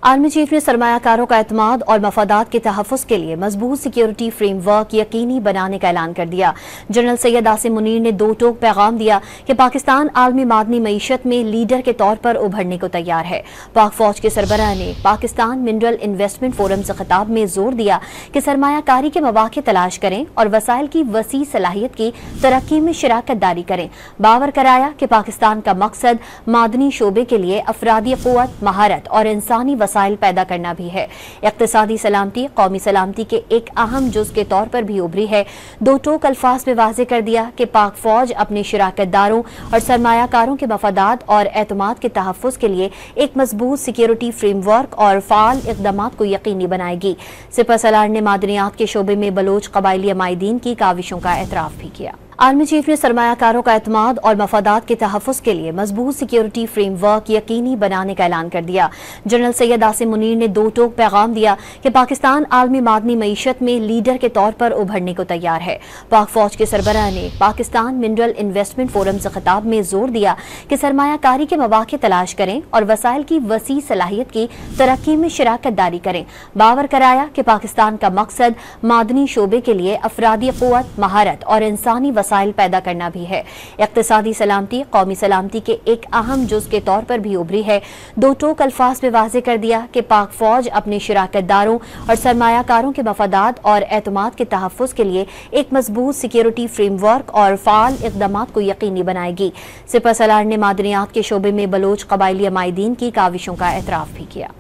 Army chief ने सरमायाकारों का एतमाद और मफादात के तहफ़्फ़ुज़ के लिए मजबूत सिक्योरिटी फ्रेमवर्क यकीनी बनाने का ऐलान कर दिया। जनरल सैयद आसिम मुनीर ने दो टोक पैगाम दिया कि पाकिस्तान आलमी मादनी मईशत में लीडर के तौर पर उभरने को तैयार है। पाक फौज के सरबराह ने पाकिस्तान मिनरल इन्वेस्टमेंट फोरम से खिताब में जोर दिया कि सरमायाकारी के मौक़े तलाश करें और वसाइल की वसी सलाहियत की तरक्की में शिराकत दारी करें। बावर कराया कि पाकिस्तान का मकसद मादनी शोबे के लिए अफरादी क़ुव्वत, महारत और इंसानी वसाइल पैदा करना भी है। इक़्तिसादी सलामती कौमी सलामती के एक अहम जुज़ के तौर पर भी उभरी है। दो टोक अल्फाज में वाज़ेह कर दिया कि पाक फौज अपने शिराकतदारों और सरमायाकारों के मफादात और एतमाद के तहफ़्फ़ुज़ के लिए एक मजबूत सिक्योरिटी फ्रेमवर्क और फ़ाल इक़दामात को यकीनी बनाएगी। सिपह सलार ने मादनियात के शोबे में बलोच कबायली अमायदीन की काविशों का एतराफ़ भी किया। आर्मी चीफ ने सरमायाकारों का एतमाद और मफादात के तहफ़्फ़ुज़ के लिए मजबूत सिक्योरिटी फ्रेमवर्क यकीनी बनाने का ऐलान कर दिया। जनरल सैयद आसिम मुनीर ने दो टोक पैगाम दिया कि पाकिस्तान आलमी मादनी मईशत में लीडर के तौर पर उभरने को तैयार है। पाक फौज के सरबराह ने पाकिस्तान मिनरल इन्वेस्टमेंट फोरम से खिताब में जोर दिया कि सरमायाकारी के मौक़े तलाश करें और वसाइल की वसी सलाहियत की तरक्की में शिराकत दारी करें। बावर कराया कि पाकिस्तान का मकसद मादनी शोबे के लिए अफरादी क़ुव्वत, महारत और इंसानी वसाइल पैदा करना भी है। इक़्तिसादी सलामती कौमी सलामती के एक अहम जुज़ के तौर पर भी उभरी है। दो टोक अल्फाज में वाज़ेह कर दिया कि पाक फौज अपने शिराकतदारों और सरमायाकारों के मफादात और एतमाद के तहफ़्फ़ुज़ के लिए एक मजबूत सिक्योरिटी फ्रेमवर्क और फ़ाल इक़दामात को यकीनी बनाएगी। सिपह सलार ने मादनियात के शोबे में बलोच कबायली अमायदीन की काविशों का एतराफ़ भी किया।